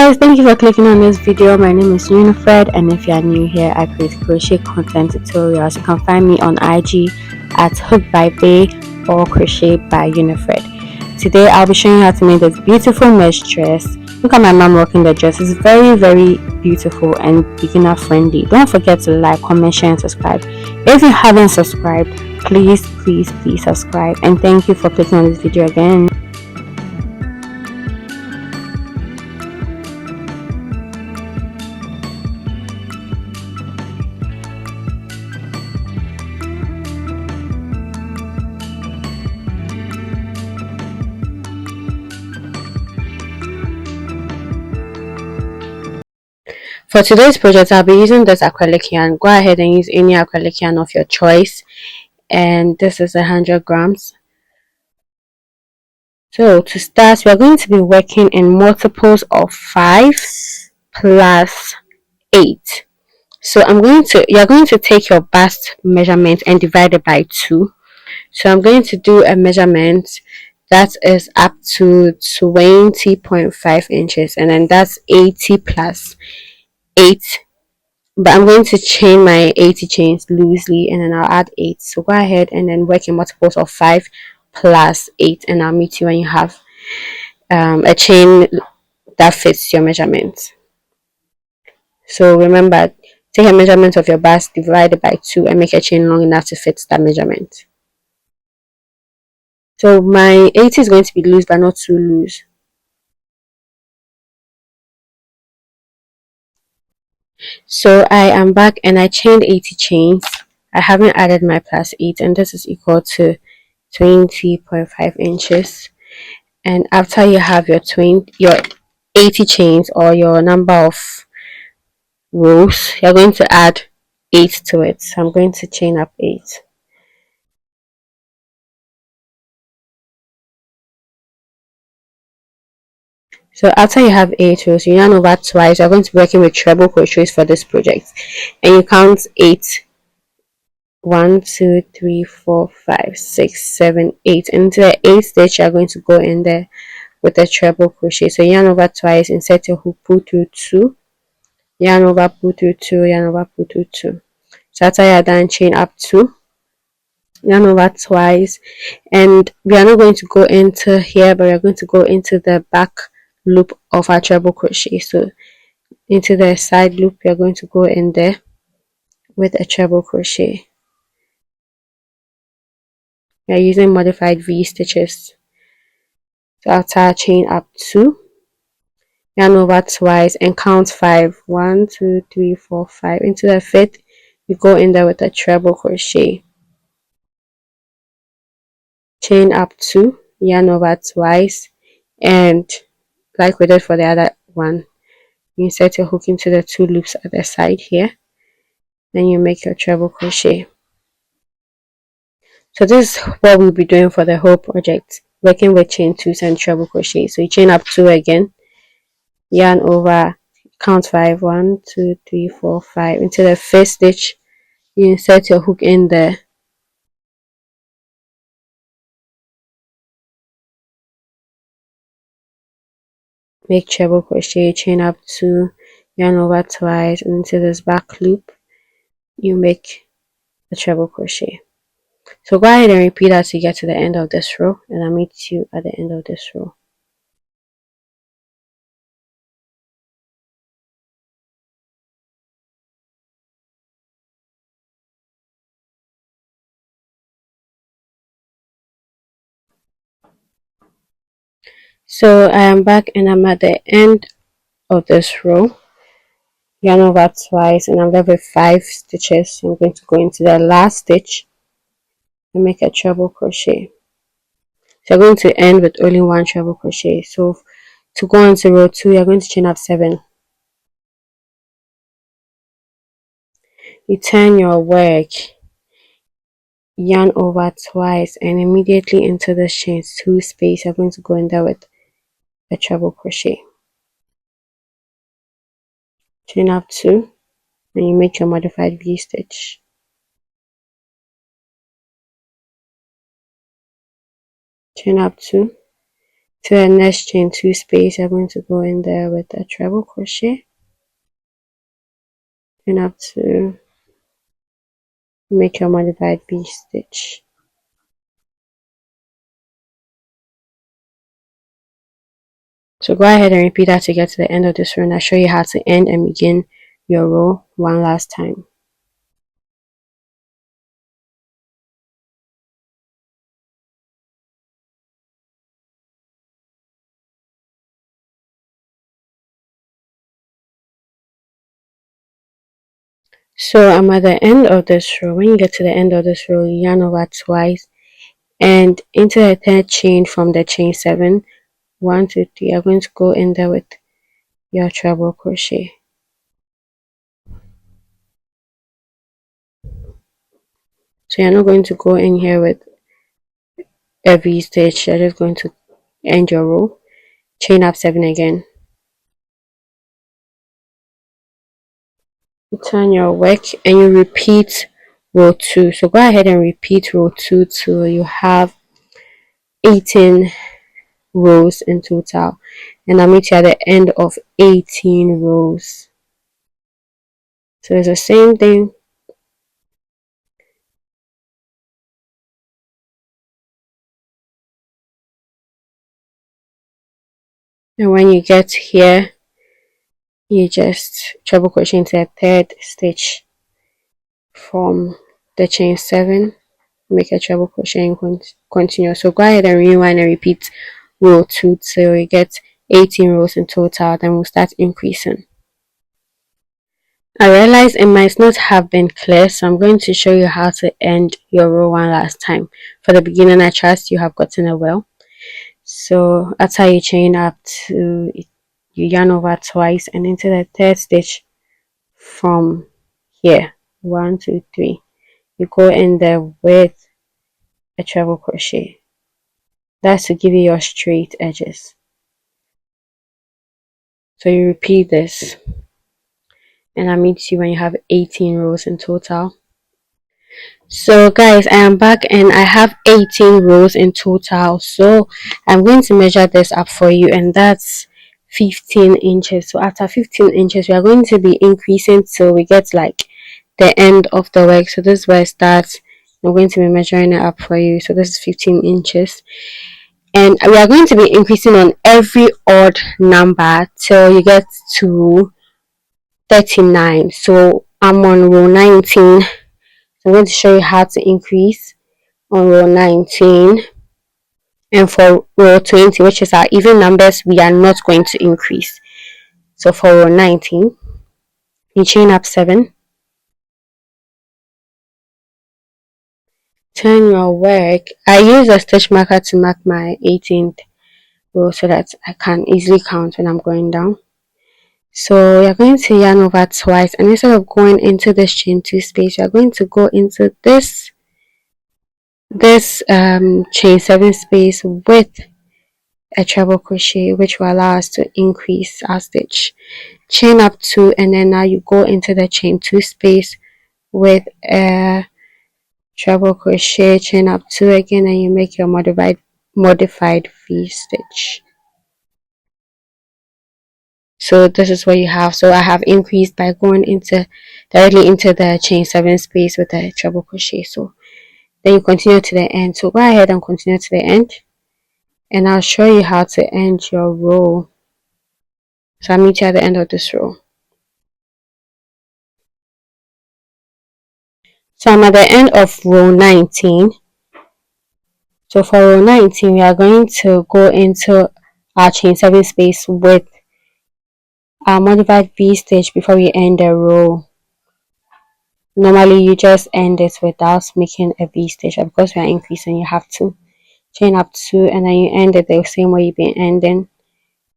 guys, thank you for clicking on this video. My name is Unifred, and if you are new here, I create crochet content tutorials. You can find me on IG at Hook by Bay or Crochet by Unifred. Today I'll be showing you how to make this beautiful mesh dress. Look at my mom rocking the dress. It's very beautiful and beginner friendly. Don't forget to like, comment, share and subscribe. If you haven't subscribed, please subscribe, and thank you for clicking on this video again. For today's project, I'll be using this acrylic yarn. Go ahead and use any acrylic yarn of your choice. And this is 100 grams. So to start, we are going to be working in multiples of 5 plus 8. So you're going to take your bust measurement and divide it by 2. So I'm going to do a measurement that is up to 20.5 inches, and then that's 80 plus 8, but I'm going to chain my 80 chains loosely, and then I'll add 8. So go ahead and then work in multiples of 5 plus 8, and I'll meet you when you have a chain that fits your measurement. So remember, take a measurement of your bust, divide it by 2, and make a chain long enough to fit that measurement. So my 80 is going to be loose but not too loose. So I am back and I chained 80 chains. I haven't added my plus 8, and this is equal to 20.5 inches. And after you have your 80 chains or your number of rows, you're going to add 8 to it. So I'm going to chain up 8. So after you have 8 rows, you yarn over twice. You're going to be working with treble crochets for this project, and you count 8. 1 2 3 4 5 6 7 8, and into the 8th stitch you're going to go in there with a treble crochet. So yarn over twice, insert your hook, pull through 2, yarn over, pull through 2, yarn over, pull through 2. So after you're done, chain up 2, yarn over twice, and we are not going to go into here, but we are going to go into the back loop of our treble crochet. So into the side loop, you're going to go in there with a treble crochet. We are using modified V stitches. So after chain up 2, yarn over twice and count 5. 1 2 3 4 5. Into the 5th, you go in there with a treble crochet. Chain up 2, yarn over twice, and like we did for the other one, you insert your hook into the 2 loops at the side here. Then you make your treble crochet. So this is what we'll be doing for the whole project, working with chain 2s and treble crochet. So you chain up 2 again, yarn over, count 5. 1 2 3 4 5. Into the 1st stitch, you insert your hook in there. Make treble crochet, chain up 2, yarn over twice, and into this back loop you make a treble crochet. So go ahead and repeat as you get to the end of this row, and I'll meet you at the end of this row. So I am back and I'm at the end of this row. Yarn over twice, and I'm left with 5 stitches. So I'm going to go into the last stitch and make a treble crochet. So you're going to end with only 1 treble crochet. So to go on to row 2, you're going to chain up 7. You turn your work, yarn over twice, and immediately into the chain 2 space, you're going to go in there with a treble crochet. Chain up 2, and you make your modified V stitch. Chain up 2, To the next chain 2 space, you're going to go in there with a treble crochet and up to make your modified V stitch. So go ahead and repeat that to get to the end of this row, and I'll show you how to end and begin your row one last time. So I'm at the end of this row. When you get to the end of this row, you yarn over twice and into the third chain from the chain 7, 1, 2, 3, you're going to go in there with your treble crochet. So you're not going to go in here with a V stitch, you're just going to end your row, chain up 7 again. You turn your work and you repeat row 2. So go ahead and repeat row 2 till you have 18 rows in total, and I'll meet you at the end of 18 rows. So it's the same thing. And when you get here, you just treble crochet into the third stitch from the chain 7, make a treble crochet and continue. So go ahead and rewind and repeat row 2 till you get 18 rows in total, then we'll start increasing. I realize it might not have been clear, so I'm going to show you how to end your row one last time. For the beginning, I trust you have gotten it well. So after you chain up to, you yarn over twice and into the third stitch from here, 1, 2, 3, you go in there with a treble crochet. That's to give you your straight edges. So you repeat this, and I'll meet you when you have 18 rows in total. So guys, I am back and I have 18 rows in total. So I'm going to measure this up for you, and that's 15 inches. So after 15 inches, we are going to be increasing till we get like the end of the work. So this is where it starts. I'm going to be measuring it up for you. So this is 15 inches. And we are going to be increasing on every odd number till you get to 39. So I'm on row 19. I'm going to show you how to increase on row 19, and for row 20, which is our even numbers, we are not going to increase. So for row 19, you chain up 7, turn your work. I use a stitch marker to mark my 18th row so that I can easily count when I'm going down. So you're going to yarn over twice, and instead of going into this chain 2 space, you're going to go into this chain 7 space with a treble crochet, which will allow us to increase our stitch. Chain up 2, and then now you go into the chain 2 space with a treble crochet, chain up 2 again, and you make your modified V stitch. So this is what you have. So I have increased by going directly into the chain 7 space with a treble crochet. So then you continue to the end. So go ahead and continue to the end, and I'll show you how to end your row. So I'll meet you at the end of this row. So I'm at the end of row 19. So for row 19, we are going to go into our chain 7 space with our modified V stitch before we end the row. Normally you just end it without making a V stitch, but because we are increasing, you have to chain up 2, and then you end it the same way you've been ending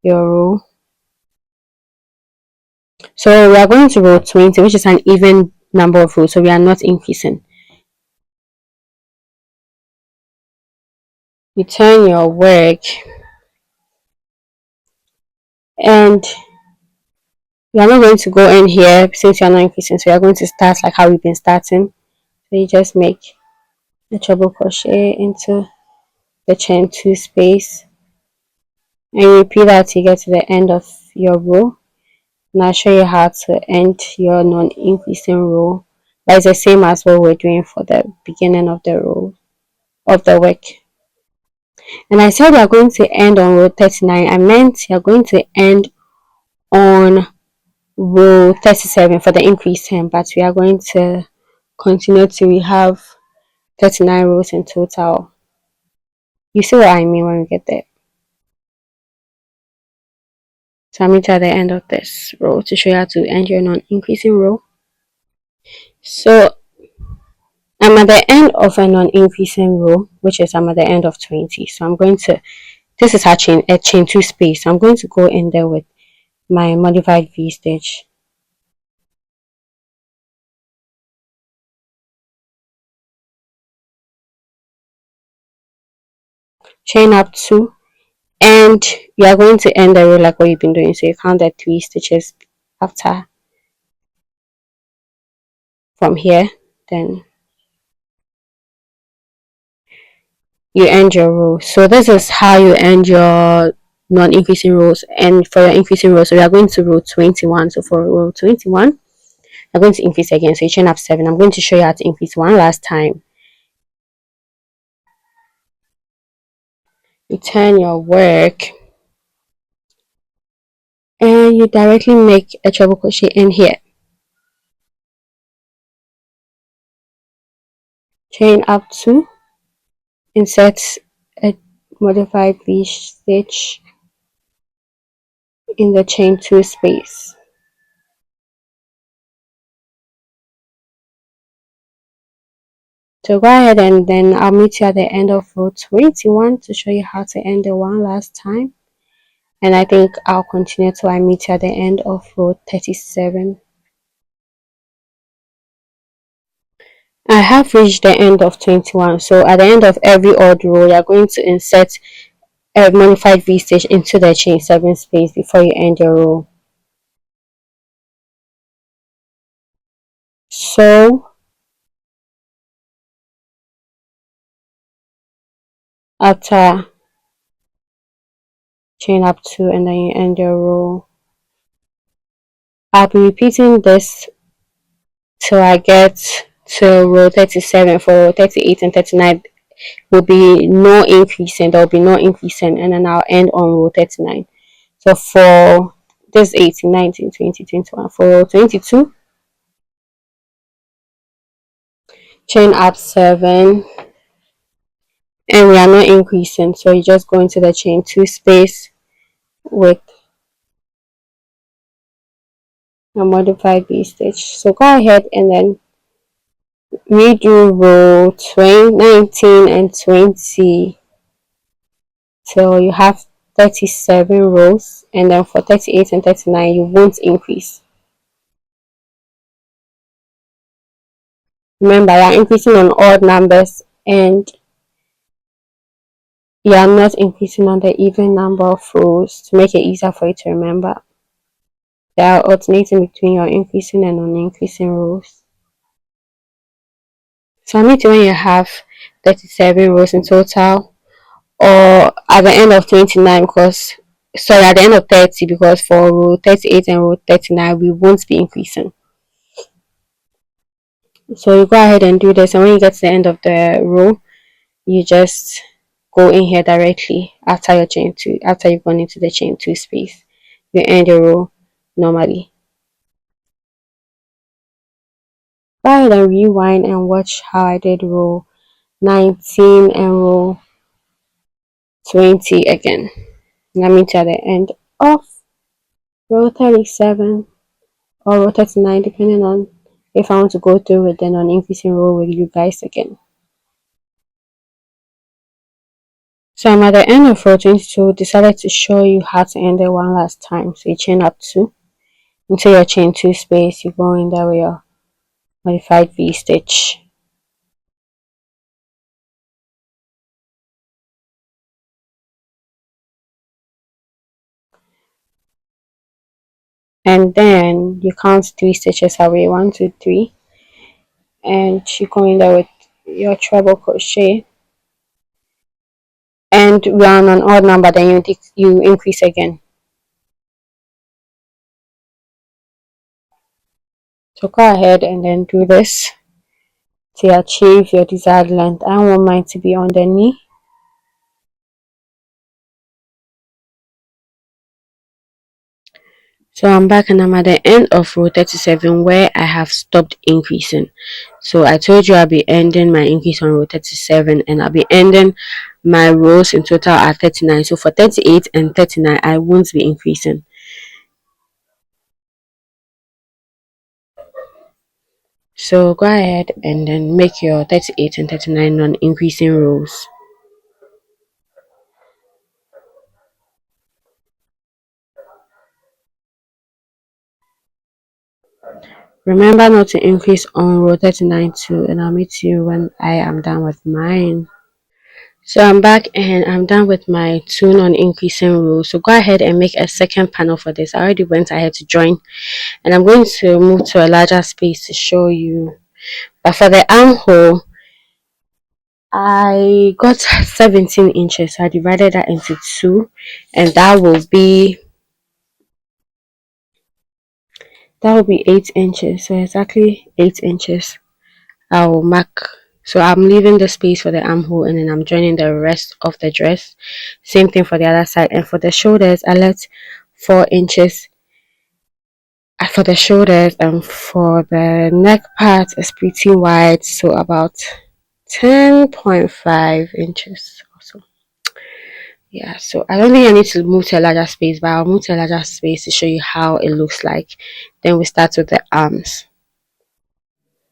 your row. So we are going to row 20, which is an even number of rows, so we are not increasing. You turn your work, and you are not going to go in here since you are not increasing, so you are going to start like how we've been starting. So you just make a treble crochet into the chain 2 space, and you repeat that till you get to the end of your row. And I'll show you how to end your non-increasing row. But it's the same as what we're doing for the beginning of the row of the work. And I said you're going to end on row 39. I meant you're going to end on row 37 for the increase hem, but we are going to continue till we have 39 rows in total. You see what I mean when we get there. So I'm at the end of this row to show you how to end your non-increasing row. So I'm at the end of a non-increasing row, which is I'm at the end of 20. So I'm going to, this is a chain 2 space. I'm going to go in there with my modified V stitch. Chain up 2, and you are going to end the row like what you've been doing. So you count the 3 stitches after from here, then you end your row. So this is how you end your non-increasing rows. And for your increasing row, so we are going to row 21. So for row 21, I'm going to increase again. So you chain up 7. I'm going to show you how to increase one last time. You turn your work and you directly make a treble crochet in here. Chain up 2, insert a modified V stitch in the chain 2 space. So go ahead and then I'll meet you at the end of row 21 to show you how to end it one last time. And I think I'll continue till I meet you at the end of row 37. I have reached the end of 21. So at the end of every odd row, you're going to insert a modified V stitch into the chain 7 space before you end your row. So after chain up 2 and then you end your row, I'll be repeating this till I get to row 37. For row 38 and 39 will be no increasing, there will be no increasing, and then I'll end on row 39. So for this 18, 19, 20, 21, for row 22, chain up 7, and we are not increasing, so you just go into the chain 2 space with a modified V stitch. So go ahead and then redo row 20, 19 and 20 till you have 37 rows, and then for 38 and 39 you won't increase. Remember, you are increasing on odd numbers and you are not increasing on the even number of rows to make it easier for you to remember. They are alternating between your increasing and non-increasing rows. So I mean when you have 37 rows in total, or at the end of 29, because sorry, at the end of 30, because for row 38 and row 39 we won't be increasing. So you go ahead and do this, and when you get to the end of the row, you just go in here directly after your chain 2, after you've gone into the chain 2 space. You end your row normally. Go ahead and rewind and watch how I did row 19 and row 20 again. That means at the end of row 37 or row 39, depending on if I want to go through with the non-increasing row with you guys again. So I'm at the end of row 22, decided to show you how to end it one last time. So you chain up 2 into your chain 2 space, you go in there with your modified V stitch. And then you count 3 stitches away, 1, 2, 3, and you go in there with your treble crochet and we are on an odd number, then you increase again. So go ahead and then do this to achieve your desired length. I want mine to be on the knee. So I'm back and I'm at the end of row 37 where I have stopped increasing. So I told you I'll be ending my increase on row 37 and I'll be ending my rows in total at 39. So for 38 and 39 I won't be increasing. So go ahead and then make your 38 and 39 non-increasing rows. Remember not to increase on row 39 too, and I'll meet you when I am done with mine. So I'm back and I'm done with my two non-increasing rows. So go ahead and make a second panel for this. I already went ahead to join and I'm going to move to a larger space to show you. But for the armhole, I got 17 inches. So I divided that into two and that will be 8 inches. So exactly 8 inches. I will mark. So I'm leaving the space for the armhole and then I'm joining the rest of the dress. Same thing for the other side. And for the shoulders, I left 4 inches for the shoulders, and for the neck part is pretty wide, so about 10.5 inches also. Yeah, so I don't think I need to move to a larger space, but I'll move to a larger space to show you how it looks like. Then we start with the arms.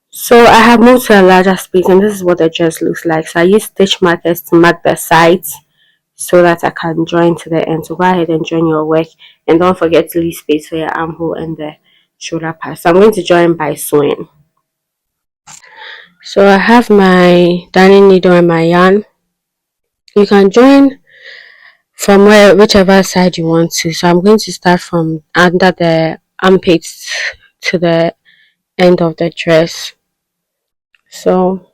So I have moved to a larger space and this is what the dress looks like. So I use stitch markers to mark the sides so that I can join to the end. So go ahead and join your work and don't forget to leave space for your armhole and the shoulder part. So I'm going to join by sewing. So I have my darning needle and my yarn. You can join from whichever side you want to. So I'm going to start from under the armpits to the end of the dress. So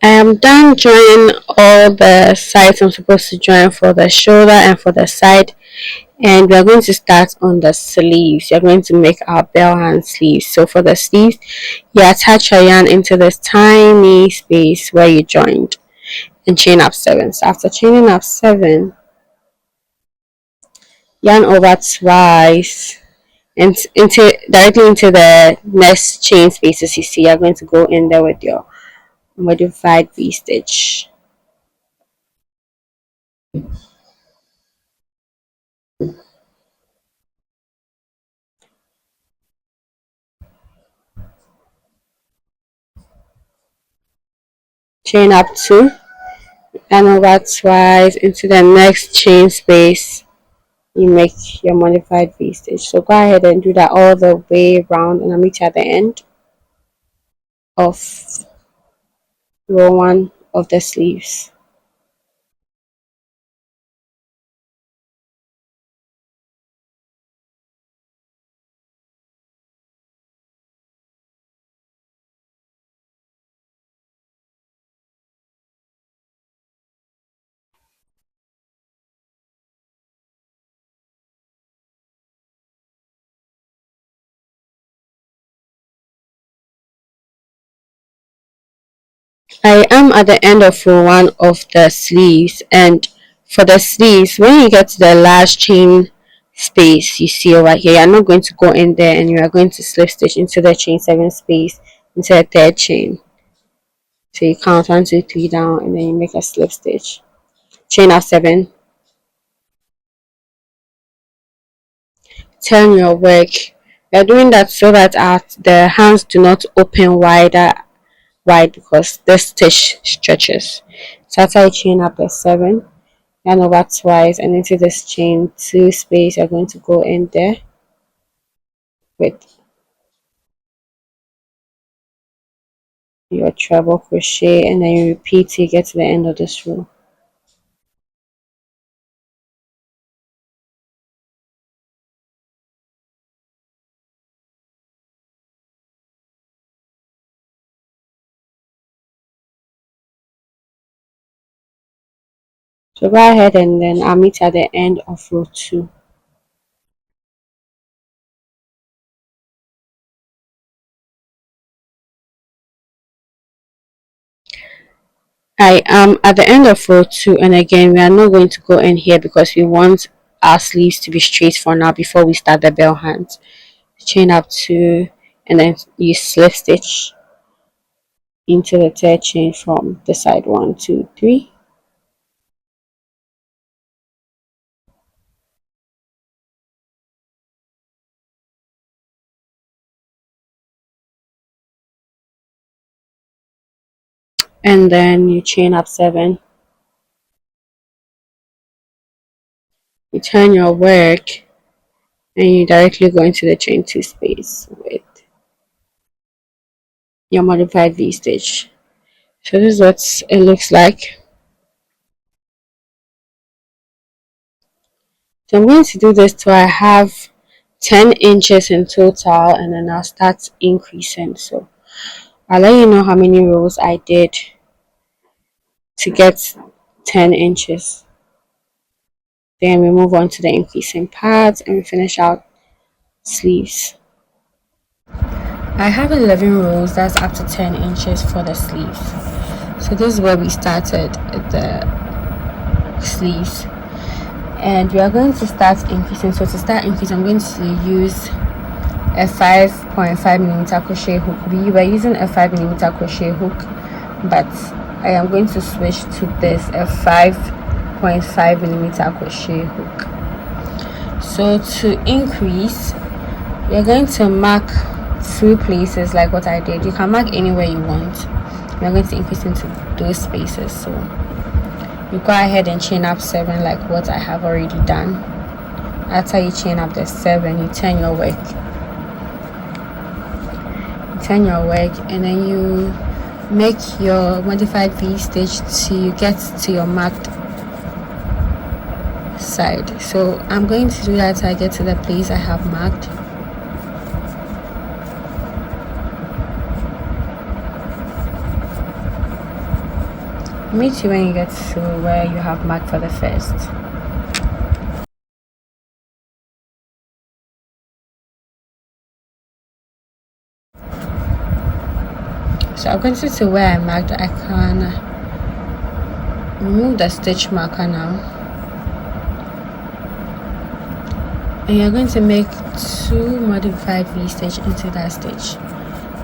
I am done joining all the sides I'm supposed to join for the shoulder and for the side, and we are going to start on the sleeves. You're going to make our bell hand sleeves. So for the sleeves, you attach your yarn into this tiny space where you joined and chain up 7. So after chaining up 7, yarn over twice and into directly into the next chain spaces you see. You're going to go in there with your modified V stitch. Chain up 2 and over twice into the next chain space. You make your modified V stitch. So go ahead and do that all the way around and I'll meet you at the end of row 1 of the sleeves. I am at the end of row 1 of the sleeves, and for the sleeves, when you get to the last chain space you see over here, you're not going to go in there and you are going to slip stitch into the chain 7 space into the third chain. So you count 1, 2, 3 down and then you make a slip stitch. Chain up 7. Turn your work. You're doing that so that the hands do not open wide because the stitch stretches. So after you chain up the 7, yarn over twice and into this chain 2 space, you're going to go in there with your treble crochet and then you repeat till you get to the end of this row. So go ahead and then I'll meet at the end of row 2. I am at the end of row 2, and again we are not going to go in here because we want our sleeves to be straight for now before we start the bell hands. Chain up 2 and then you slip stitch into the third chain from the side. 1 2 3, and then you chain up 7. You turn your work and you directly go into the chain 2 space with your modified V stitch. So this is what it looks like. So I'm going to do this till I have 10 inches in total, and then I'll start increasing. So I'll let you know how many rows I did to get 10 inches. Then we move on to the increasing parts and we finish out sleeves. I have 11 rows, that's up to 10 inches for the sleeves. So this is where we started the sleeves, and we are going to start increasing. So to start increasing, I'm going to use a 5.5mm crochet hook. We were using a 5mm crochet hook, but I am going to switch to this, a 5.5mm crochet hook. So to increase, we are going to mark through places like what I did. You can mark anywhere you want. We are going to increase into those spaces. So you go ahead and chain up 7 like what I have already done. After you chain up the 7, you turn your work. And then you make your modified V stitch till you get to your marked side. So I'm going to do that till I get to the place I have marked. Meet you when you get to where you have marked for the first. So I'm going to where I marked. I can remove the stitch marker now, and you're going to make 2 modified V stitch into that stitch.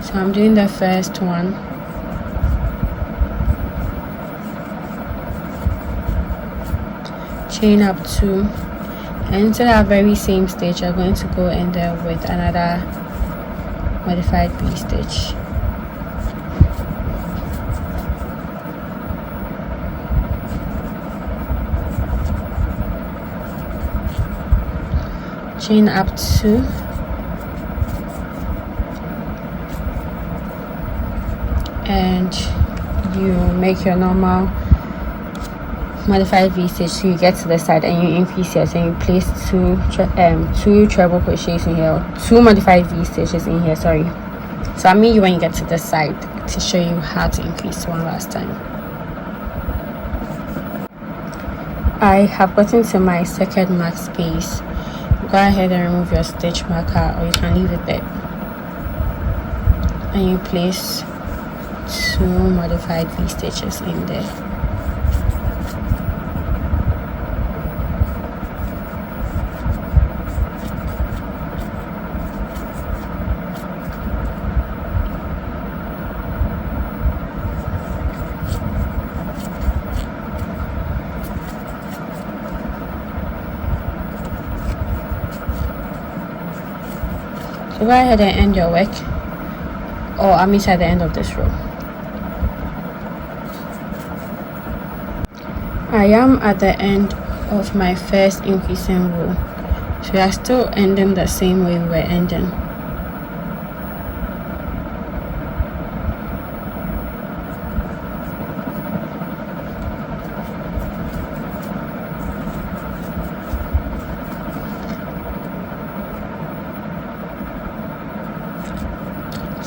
So I'm doing the first one, chain up 2, and into that very same stitch you're going to go in there with another modified V stitch. Chain up 2, and you make your normal modified V stitch till you get to the side, and you increase here. So you place two treble crochets in here, 2 modified V stitches in here, sorry. So I'll meet you when you get to the side to show you how to increase one last time. I have gotten to my second mark space. Go ahead and remove your stitch marker, or you can leave it there, and you place 2 modified V stitches in there. So go ahead and end your work, or I'll meet at the end of this row. I am at the end of my first increasing row, so we are still ending the same way we were ending.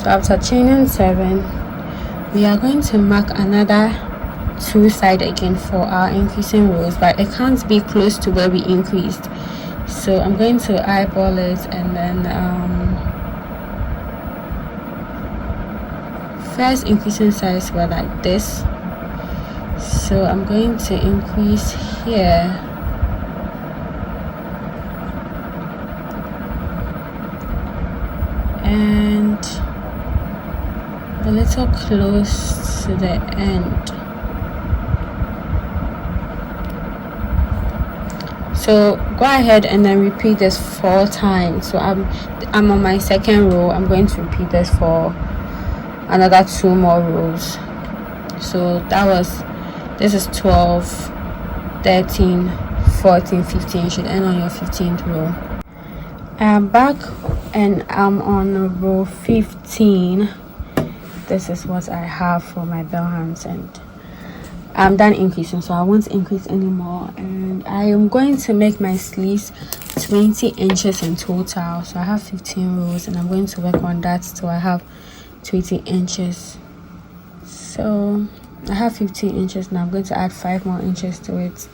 So after chaining 7, we are going to mark another two sides again for our increasing rows, but it can't be close to where we increased. So I'm going to eyeball it, and then first increasing sides were like this, so I'm going to increase here, and a little close to the end. So go ahead and then repeat this 4 times. So I'm on my second row. I'm going to repeat this for another 2 more rows. So this is 12, 13, 14, 15. You should end on your 15th row. I'm back and I'm on row 15. This is what I have for my bell hands, and I'm done increasing, so I won't increase anymore. And I am going to make my sleeves 20 inches in total. So I have 15 rows, and I'm going to work on that till I have 20 inches. So I have 15 inches now. I'm going to add 5 more inches to it.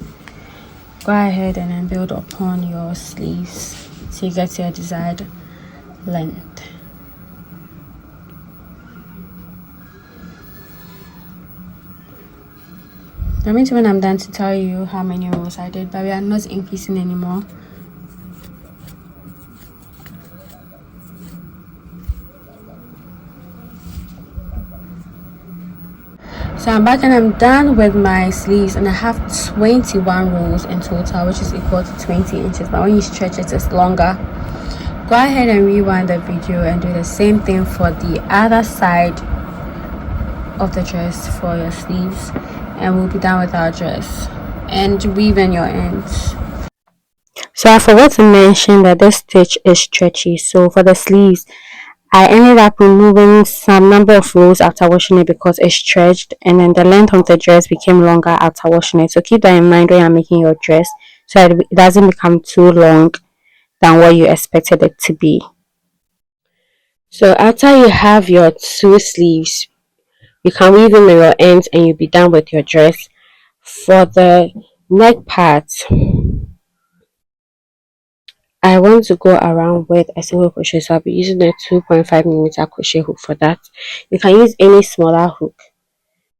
Go ahead and then build upon your sleeves till you get your desired length. I'm going to, when I'm done, to tell you how many rows I did, but we are not increasing anymore. So I'm back and I'm done with my sleeves, and I have 21 rows in total, which is equal to 20 inches, but when you stretch it, it's longer. Go ahead and rewind the video and do the same thing for the other side of the dress for your sleeves, and we'll be done with our dress. And weave in your ends. So I forgot to mention that this stitch is stretchy. So for the sleeves, I ended up removing some number of rows after washing it because it stretched, and then the length of the dress became longer after washing it. So keep that in mind when you're making your dress, so it doesn't become too long than what you expected it to be. So after you have your 2 sleeves, you can weave them in your ends and you'll be done with your dress. For the neck part, I want to go around with a single crochet, so I'll be using a 2.5mm crochet hook for that. You can use any smaller hook.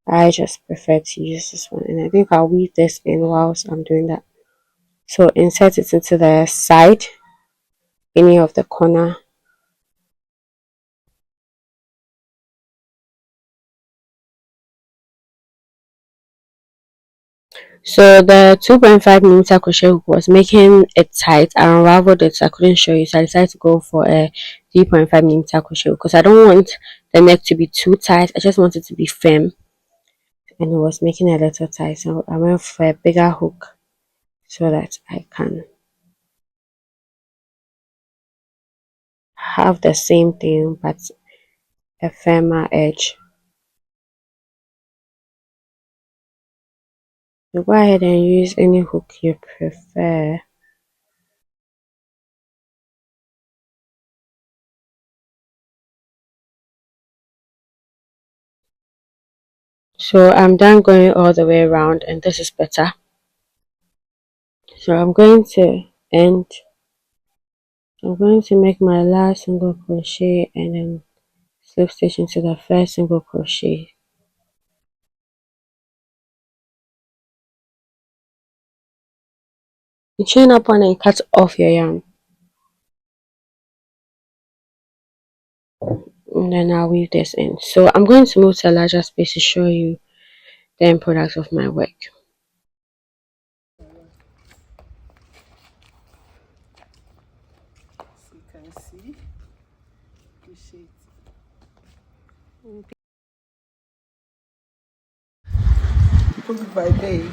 I just prefer to use this one, and I think I'll weave this in whilst I'm doing that. So insert it into the side, any of the corner. So the 2.5mm crochet hook was making it tight. I unraveled it, so I couldn't show you, so I decided to go for a 3.5mm crochet hook because I don't want the neck to be too tight. I just want it to be firm, and it was making a little tight, so I went for a bigger hook so that I can have the same thing but a firmer edge. So go ahead and use any hook you prefer. So I'm done going all the way around, and this is better. So I'm going to make my last single crochet and then slip stitch into the first single crochet. You chain up one and cut off your yarn, and then I'll weave this in. So I'm going to move to a larger space to show you the end product of my work. So you can see the shades. Put it by day.